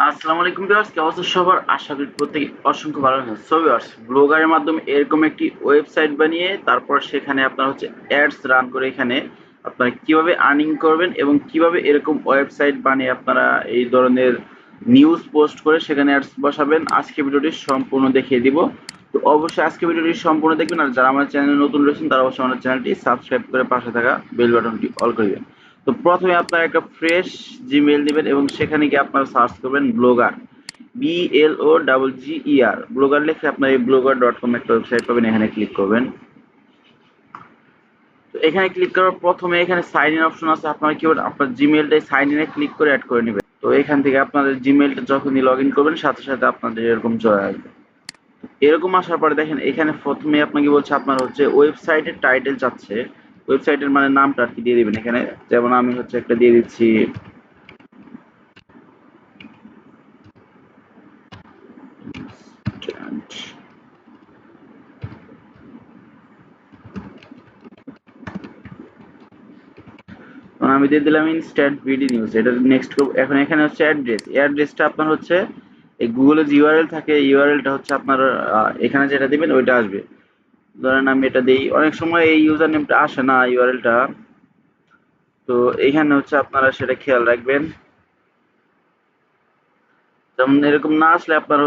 আসসালামু আলাইকুম ভিউয়ার্স, কি অবস্থা সবার? আশা করি প্রত্যেকে অসংখ্য ভালো আছেন। সো ভিউয়ার্স, ব্লগারের মাধ্যমে এরকম একটি ওয়েবসাইট বানিয়ে তারপর সেখানে আপনারা অ্যাডস রান করে এখানে আপনারা কিভাবে আর্নিং করবেন এবং কিভাবে এরকম ওয়েবসাইট বানিয়ে আপনারা এই ধরনের নিউজ পোস্ট করে সেখানে অ্যাডস বসাবেন, আজকে ভিডিওটি সম্পূর্ণ দেখিয়ে দিব। তো অবশ্যই আজকে ভিডিওটি সম্পূর্ণ দেখবেন, আর যারা আমার চ্যানেলে নতুন রয়েছেন তারা অবশ্যই আমার চ্যানেলটি সাবস্ক্রাইব করে পাশে থাকা বেল বাটনটি অল করে দিবেন। তো প্রথমে আপনারা একটা ফ্রেশ জিমেইল নেবেন এবং সেখানে গিয়ে আপনারা সার্চ করবেন ব্লগার, BLOGGER, ব্লগার লিখে আপনার এই blogger.com একটা ওয়েবসাইট পাবেন, এখানে ক্লিক করবেন। তো এখানে ক্লিক করার প্রথমে এখানে সাইন ইন অপশন আছে, আপনারা কি করবেন আপনার জিমেইলটাই সাইন ইনে ক্লিক করে অ্যাড করে নেবেন। তো এখান থেকে আপনাদের জিমেইলটা যখনই লগ ইন করবেন সাথে সাথে আপনাদের এরকম চলে আসবে। এরকম আসার পরে দেখেন এখানে প্রথমে আপনাকে বলছে আপনার ওয়েবসাইটের টাইটেল চাচ্ছে, ওয়েবসাইটের মানে নামটা আর কি দিয়ে দিবেন এখানে। যেমন আমি একটা দিয়ে দিচ্ছি আমি দিয়ে দিলাম ইনস্ট্যান্ট বিডি নিউজ। এটা নেক্সট করব। এখন এখানে অ্যাড্রেস, এই অ্যাড্রেসটা আপনার এই গুগলে যে ইউআরএল থাকে, ইউআরএলটা আপনার এখানে যেটা দিবেন ওইটা আসবে। ধরেন আমি এটা দিই, অনেক সময় এই ইউজার নেমটা আসে না ইউআরএলটা, তো এইখানে আপনারা সেটা খেয়াল রাখবেন। যেমন এরকম না আসলে আপনার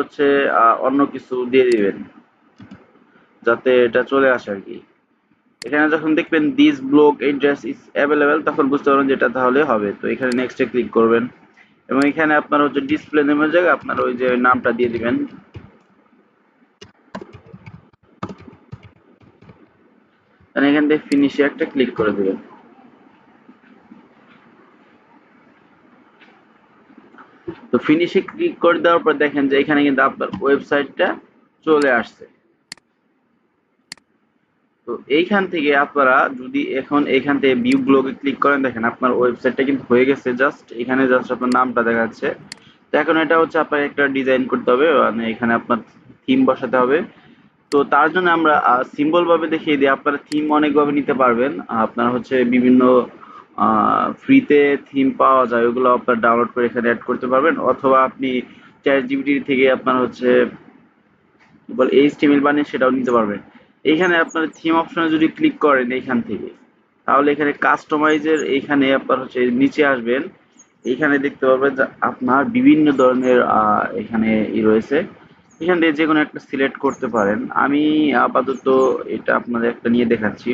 অন্য কিছু দিয়ে দিবেন যাতে এটা চলে আসে আর কি। এখানে যখন দেখবেন this blog address is available, তখন বুঝতে পারবেন যেটা তাহলে হবে। তো এখানে নেক্সটে ক্লিক করবেন এবং এখানে আপনার ডিসপ্লে নেমের জায়গায় আপনার ওই যে নামটা দিয়ে দিবেন। এখান থেকে ফিনিশে একটা ক্লিক করে দিবেন। তো ফিনিশে ক্লিক করে দেওয়ার পর দেখেন যে এখানে কিন্তু আপনার ওয়েবসাইটটা চলে আসছে। তো এইখান থেকে আপনারা যদি এখন এখান থেকে ভিউ ব্লগে ক্লিক করেন, দেখেন আপনার ওয়েবসাইটটা কিন্তু হয়ে গেছে। জাস্ট এখানে আপনার নামটা দেখাচ্ছে। তো এখন এটা আপনার একটা ডিজাইন করতে হবে, মানে এখানে আপনার থিম বসাতে হবে। তো তার জন্য আমরা সিম্বল ভাবে দেখিয়ে দিই। আপনারা থিম অনেকভাবে নিতে পারবেন। আপনার বিভিন্ন ফ্রিতে থিম পাওয়া যায়, ওগুলো আপনার ডাউনলোড করে এখানে অ্যাড করতে পারবেন, অথবা আপনি চ্যাট জিপিটি থেকে আপনার এইচটিএমএল বানিয়ে সেটাও নিতে পারবেন। এইখানে আপনার থিম অপশনে যদি ক্লিক করেন এইখান থেকে, তাহলে এখানে কাস্টমাইজের এইখানে আপনার নিচে আসবেন। এইখানে দেখতে পারবেন যে আপনার বিভিন্ন ধরনের এখানে রয়েছে। এখান থেকে যে কোনো একটা সিলেক্ট করতে পারেন। আমি আপাতত এটা আপনাদের একটা নিয়ে দেখাচ্ছি।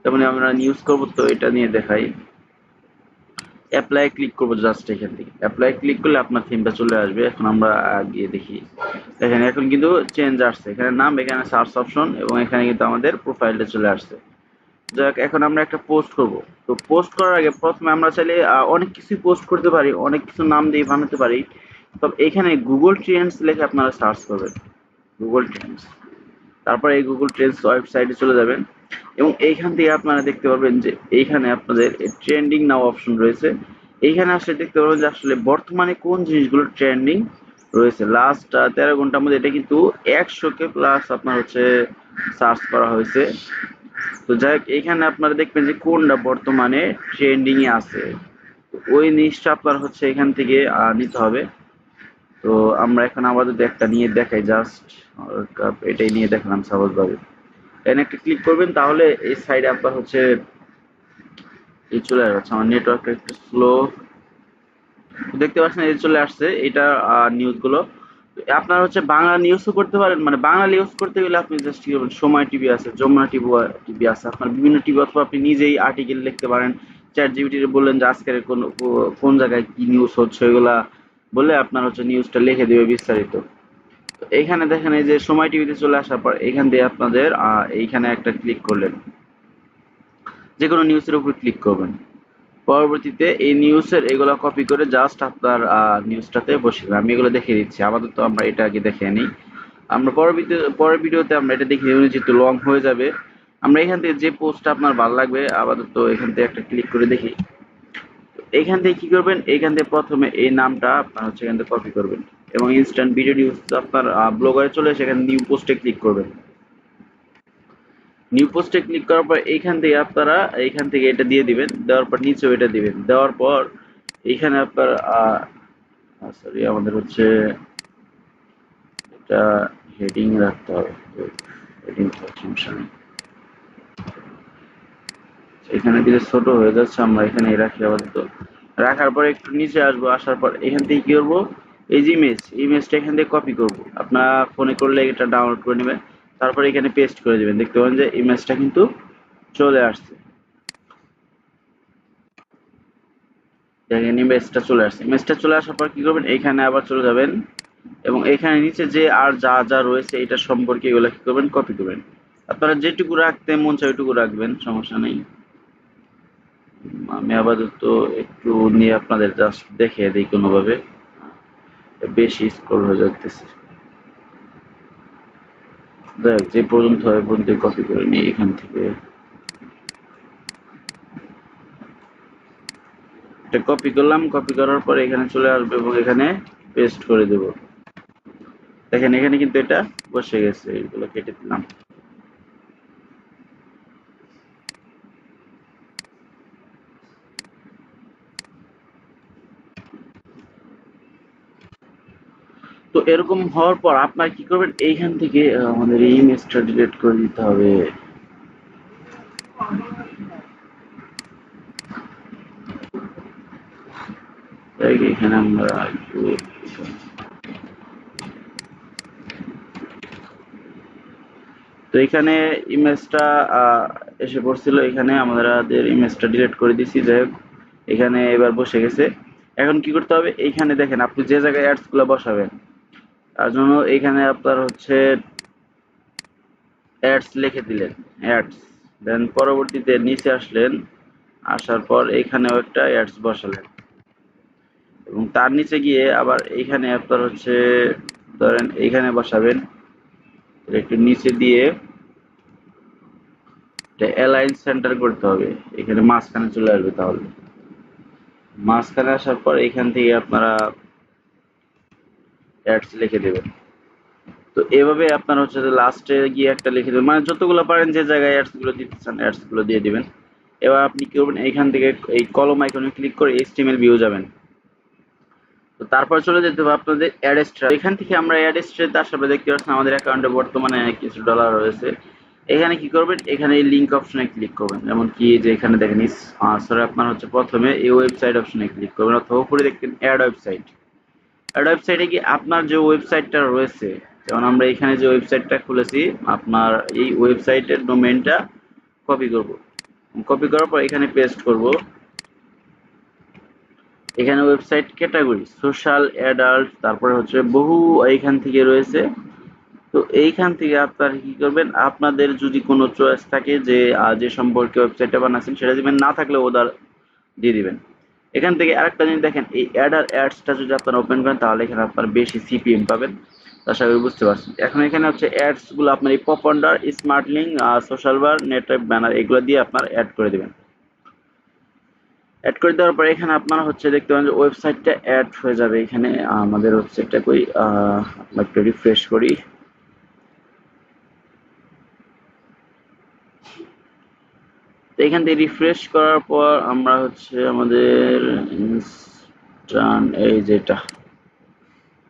যেমন আমরা নিউজ করব, তো এটা নিয়ে দেখাই। অ্যাপ্লাই ক্লিক করবো, জাস্ট এখান থেকে অ্যাপ্লাই ক্লিক করলে আপনার থিমটা চলে আসবে। এখন আমরা গিয়ে দেখি। দেখেন এখন কিন্তু চেঞ্জ আসছে, এখানে নাম, এখানে সার্চ অপশন এবং এখানে কিন্তু আমাদের প্রোফাইলটা চলে আসছে। যাক, এখন আমরা একটা পোস্ট করব। তো পোস্ট করার আগে প্রথমে আমরা চাইলে অনেক কিছুই পোস্ট করতে পারি, অনেক কিছু নাম দিয়ে বানাতে পারি। তবে এখানে গুগল ট্রেন্ডস লিখে আপনারা সার্চ করবেন, গুগল ট্রেন্ডস। তারপরে এই গুগল ট্রেন্ডস ওয়েবসাইটে চলে যাবেন এবং এইখান থেকে আপনারা দেখতে পারবেন যে এইখানে আপনাদের ট্রেন্ডিং নাও অপশন রয়েছে। এইখানে আসলে দেখতে পারবেন যে আসলে বর্তমানে কোন জিনিসগুলো ট্রেন্ডিং রয়েছে। লাস্ট 13 ঘন্টার মধ্যে এটা কিন্তু 100K প্লাস আপনার সার্চ করা হয়েছে। তো যাই হোক, এইখানে আপনারা দেখবেন যে কোনটা বর্তমানে ট্রেন্ডিং এ আছে, ওই জিনিসটা আপনার এখান থেকে নিতে হবে। তো আমরা এখন আপাতত একটা নিয়ে দেখাই, জাস্ট এটাই নিয়ে দেখালাম সহজ ভাবে। এখানে একটা ক্লিক করবেন, তাহলে এই সাইডে আপনার এই চলে আসছে। আমার নেটওয়ার্কটা একটু স্লো, দেখতে পাচ্ছেন এই চলে আসছে এটা নিউজ গুলো। আপনার বাংলা নিউজও করতে পারেন, মানে বাংলা নিউজ করতে গেলে আপনি জাস্ট কি করবেন, সময় টিভি আছে, যমুনা টিভি টিভি আছে, আপনার বিভিন্ন টিভি, অথবা আপনি নিজেই আর্টিকেল লিখতে পারেন। চ্যাট জিপিটি বললেন যে আজকের কোন জায়গায় কি নিউজ হচ্ছে, ওইগুলা বলে আপনার নিউজটা লিখে দিবে বিস্তারিত। এইখানে দেখেন এই যে সময় টিভিতে চলে আসার পর এখান দিয়ে আপনাদের এইখানে একটা ক্লিক করলেন, যে কোনো নিউজের উপর ক্লিক করবেন। পরবর্তীতে এই নিউজের এগুলো কপি করে জাস্ট আপনার নিউজটাতে বসিয়ে দেবেন। আমি এগুলো দেখিয়ে দিচ্ছি, আপাতত আমরা এটা আগে দেখে নিই। আমরা পরের ভিডিওতে আমরা এটা দেখিয়ে দেবো, যেহেতু লং হয়ে যাবে। আমরা এখান থেকে যে পোস্টটা আপনার ভালো লাগবে আপাতত এখান থেকে একটা ক্লিক করে দেখি। এইখান থেকে কি করবেন, এইখান থেকে প্রথমে এই নামটা আপনার এখান থেকে কপি করবেন এবং ইনস্ট্যান্ট ভিডিও নিউজ আপনার ব্লগারে চলে এসে এখানে নিউ পোস্টে ক্লিক করবেন। নিউ পোস্টে ক্লিক করার পর এইখান থেকে আপনারা এইখান থেকে এটা দিয়ে দিবেন, দেওয়ার পর নিচেও এটা দিবেন, দেওয়ার পর এইখানে আপনার সরি, আমাদের হচ্ছে এটা হেডিং রাখতে হবে। হেডিং সমস্যা নেই, এখানে দিলে ছোট হয়ে যাচ্ছে, আমরা এখানে রাখি আপাতত। রাখার পর একটু নিচে আসবো, আসার পর এখান থেকে কি করবো, এই যে ইমেজটা এখান থেকে কপি করব। আপনার ফোনে করলে এটা ডাউনলোড করে নেবেন, তারপর এখানে পেস্ট করে দেবেন। দেখতে পাবেন যে ইমেজটা কিন্তু চলে আসছে। দেখেন ইমেজটা চলে আসছে। ইমেজটা চলে আসার পর কি করবেন, এখানে আবার চলে যাবেন এবং এখানে নিচে যে আর যা যা রয়েছে এটা সম্পর্কে এগুলো কি করবেন, কপি করবেন। আপনারা যেটুকু রাখতে মন চায় ওইটুকু রাখবেন, সমস্যা নেই। আমি আপাতত একটু নিয়ে আপনাদের জাস্ট দেখে দিই কোনোভাবে, বেশি স্ক্রল হয়ে যাচ্ছে। দেখ যে পর্যন্ত হয় পর্যন্ত কপি করে নিই এখান থেকে। এটা কপি করলাম, কপি করার পর এখানে চলে আসবে এবং এখানে পেস্ট করে দেব। দেখেন এখানে কিন্তু এটা বসে গেছে, এগুলো কেটে দিলাম। তো এরকম হওয়ার পর আপনার কি করবেন, এইখান থেকে আমাদের এই ইমেজটা ডিলিট করে দিতে হবে। তাই এখানে আমরা একটু, তো এখানে ইমেজটা এসে পড়ছিল, এখানে আমাদের ইমেজটা ডিলিট করে দিছি। যাই হোক, এখানে এবার বসে গেছে। এখন কি করতে হবে, এইখানে দেখেন আপনি যে জায়গায় অ্যাডস গুলো বসাবেন, তার জন্য এখানে আপনার হচ্ছে অ্যাডস লিখে দিলেন, অ্যাডস। দেন পরবর্তীতে নিচে আসলেন, আসার পর এইখানেও একটা অ্যাডস বসালেন এবং তার নিচে গিয়ে আবার এইখানে আপনার হচ্ছে ধরেন এইখানে বসাবেন। একটু নিচে দিয়ে অ্যালাইন সেন্টার করতে হবে, এখানে মাঝখানে চলে আসবে। তাহলে মাঝখানে আসার পর এখান থেকে আপনারা অ্যাডস লিখে দেবেন। তো এভাবে আপনারা হচ্ছে লাস্টে গিয়ে একটা লিখে দেবেন, মানে যতগুলো পারেন যে জায়গায় অ্যাডস গুলো দিতে চান অ্যাডস গুলো দিয়ে দিবেন। এবার আপনি কি করবেন, এইখান থেকে এই কলম আইকনে ক্লিক করে এইচটিএমএল ভিউ যাবেন। তো তারপর চলে যেতে হবে আপনাদের অ্যাড স্ট্রে। এখান থেকে আমরা অ্যাড স্ট্রেতে আসার দেখতে পাচ্ছেন আমাদের অ্যাকাউন্টে বর্তমানে কিছু ডলার রয়েছে। এখানে কি করবেন, এখানে এই লিঙ্ক অপশনে ক্লিক করবেন। যেমন কি যে এখানে দেখেন সরি, আপনার হচ্ছে প্রথমে এই ওয়েবসাইট অপশনে ক্লিক করবেন, অথবা উপরে দেখবেন অ্যাড ওয়েবসাইট। অ্যাড ওয়েবসাইটে গিয়ে আপনার যে ওয়েবসাইটটা রয়েছে, যেমন আমরা এখানে যে ওয়েবসাইটটা খুলেছি, আপনার এই ওয়েবসাইটের ডোমেইনটা কপি করব। কপি করার পর এখানে পেস্ট করব। এখানে ওয়েবসাইট ক্যাটাগরি সোশ্যাল, অ্যাডাল্ট, তারপরে হচ্ছে বহু এইখান থেকে রয়েছে। তো এইখান থেকে আপনারা কি করবেন, আপনাদের যদি কোনো চয়েস থাকে যে যে সম্পর্কে ওয়েবসাইটটা বানাচ্ছেন সেটা দিবেন, না থাকলে ওদার দিয়ে দিবেন। এখান থেকে আরেকটা জিনিস দেখেন, এই অ্যাড আর অ্যাডসটা যদি আপনারা ওপেন করেন তাহলে এখানে আপনারা বেশি সিপিএম পাবেন। আশা করি বুঝতে পারছেন। এখন এখানে হচ্ছে অ্যাডস গুলো আপনার এই pop under, smart link, social বার, নেটওয়ার্ক ব্যানার এগুলো দিয়ে আপনার অ্যাড করে দিবেন। অ্যাড করে দেওয়ার পরে এখানে আপনারা হচ্ছে দেখতে পাবেন যে ওয়েবসাইটটা অ্যাড হয়ে যাবে। এখানে আমাদের ওয়েবসাইটটা কই, আমরা একটু রিফ্রেশ করি। তো এখান থেকে রিফ্রেশ করার পর আমরা হচ্ছে আমাদের ইনস্টান, এই যেটা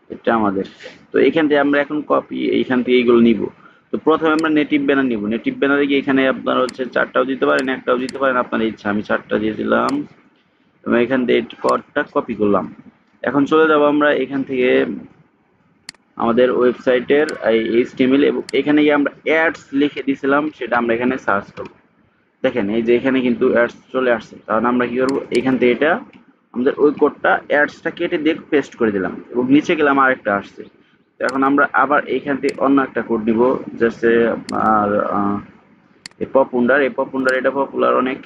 এটা আমাদের। তো এখান থেকে আমরা এখন কপি এইখান থেকে এইগুলো নিব। তো প্রথমে আমরা নেটিভ ব্যানার নিব। নেটিভ ব্যানারে গিয়ে এখানে আপনারা হচ্ছে 4টাও দিতে পারেন, একটাও দিতে পারেন, আপনার ইচ্ছা। আমি 4টা দিয়ে দিলাম এবং এখান থেকে এই কোডটা কপি করলাম। এখন চলে যাব আমরা এখান থেকে আমাদের ওয়েবসাইটের এই এইচটিএমএল এবং এখানে গিয়ে আমরা অ্যাডস লিখে দিয়েছিলাম, সেটা আমরা এখানে সার্চ করব। দেখেন এই যে এখানে কিন্তু অ্যাডস চলে আসছে। তাহলে আমরা কি করব, এখান থেকে এটা আমাদের ওই কোডটা অ্যাডসটা কেটে দিয়ে পেস্ট করে দিলাম এবং নিচে গেলাম আরেকটা আসছে। তো এখন আমরা আবার এইখান থেকে অন্য একটা কোড নিব, জাস্ট আপনার এই পপুন্ডার এটা পপুলার অনেক।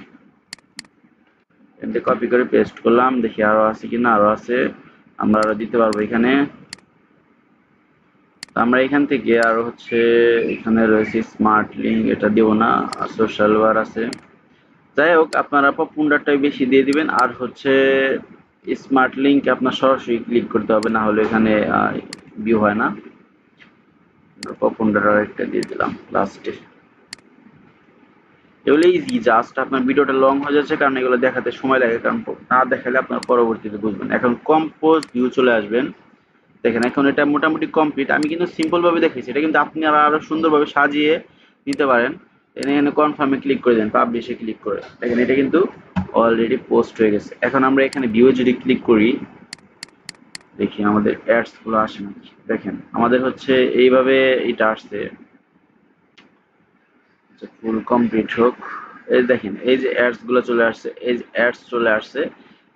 এখান কপি করে পেস্ট করলাম, দেখি আরো আছে কিনা। আরো আছে, আমরা আরো দিতে পারবো এখানে। আমরা এখান থেকে আরো হচ্ছে এখানে রয়েছে স্মার্ট লিঙ্ক, এটা দিব না। আর সোশ্যাল বার আছে। যাই হোক, আপনারা পপুন্ডারটাই বেশি দিয়ে দিবেন। আর হচ্ছে স্মার্ট লিঙ্ক আপনার সরাসরি ক্লিক করতে হবে, না হলে এখানে ভিউ হয় না। পপুন্ডার আর একটা দিয়ে দিলাম লাস্টে। এগুলো ইজি, জাস্ট আপনার ভিডিওটা লং হয়ে যাচ্ছে কারণ এগুলো দেখাতে সময় লাগে, কারণ না দেখালে আপনার পরবর্তীতে বুঝবেন। এখন কম্পোজ ভিউ চলে আসবেন। দেখেন এখন এটা মোটামুটি কমপ্লিট। আমি কিন্তু সিম্পল ভাবে দেখেছি, এটা কিন্তু আপনি আরো সুন্দরভাবে সাজিয়ে নিতে পারেন। এখানে কনফার্মে ক্লিক করে দেন, পাবলিশে ক্লিক করে দেখেন এটা কিন্তু অলরেডি পোস্ট হয়ে গেছে। এখন আমরা এখানে ভিউ যদি ক্লিক করি, দেখি আমাদের অ্যাডস গুলো আসে নাকি। দেখেন আমাদের হচ্ছে এইভাবে এটা আসছে, ফুল কমপ্লিট হোক। এই দেখেন এই যে অ্যাডস গুলো চলে আসছে, এই যে অ্যাডস চলে আসছে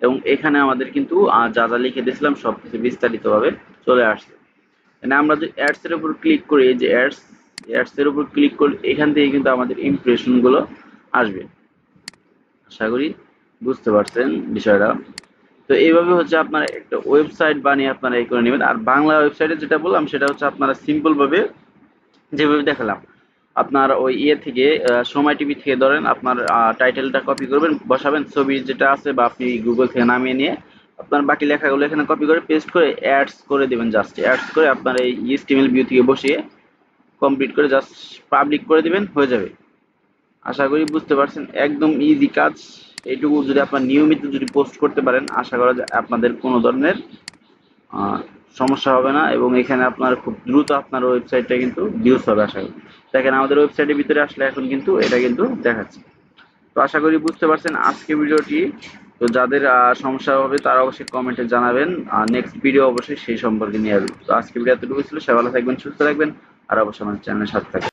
এবং এখানে আমাদের কিন্তু যা যা লিখে দিয়েছিলাম সবকিছু বিস্তারিত ভাবে চলে আসছে। মানে আমরা যে অ্যাডস এর উপর ক্লিক করি, এই যে অ্যাডস এর উপর ক্লিক করলে এখান থেকে কিন্তু আমাদের ইমপ্রেশন গুলো আসবে। আশা করি বুঝতে পারছেন বিষয়টা। তো এইভাবে হচ্ছে আপনারা একটা ওয়েবসাইট বানিয়ে আপনারা এই করে নেবেন। আর বাংলা ওয়েবসাইটে যেটা বললাম সেটা হচ্ছে আপনারা সিম্পল ভাবে যেভাবে দেখালাম, আপনার ওই ইয়ে থেকে সময় টিভি থেকে ধরেন আপনার টাইটেলটা কপি করবেন, বসাবেন ছবি যেটা আছে, বা আপনি গুগল থেকে নামিয়ে নিয়ে আপনার বাকি লেখাগুলো এখানে কপি করে পেস্ট করে অ্যাডস করে দিবেন। জাস্ট অ্যাডস করে আপনার এই এইচটিএমএল ভিউ থেকে বসিয়ে কমপ্লিট করে জাস্ট পাবলিক করে দিবেন, হয়ে যাবে। আশা করি বুঝতে পারছেন, একদম ইজি কাজ। এইটুকু যদি আপনার নিয়মিত যদি পোস্ট করতে পারেন, আশা করা যায় আপনাদের কোনো ধরনের আহ, সমস্যা হবে না এবং এখানে আপনার খুব দ্রুত আপনার ওয়েবসাইটটা কিন্তু ভিউজ হবে আশা করি। দেখেন আমাদের ওয়েবসাইটের ভিতরে আসলে এখন কিন্তু এটা কিন্তু দেখাচ্ছে। তো আশা করি বুঝতে পারছেন আজকে ভিডিওটি। তো যাদের সমস্যা হবে তারা অবশ্যই কমেন্টে জানাবেন, আর নেক্সট ভিডিও অবশ্যই সেই সম্পর্কে নিয়ে আসবে। তো আজকে ভিডিও এতটুকু ছিল, সবাই ভালো থাকবেন, সুস্থ থাকবেন, আর অবশ্যই আমাদের চ্যানেলের সাথে থাকবেন।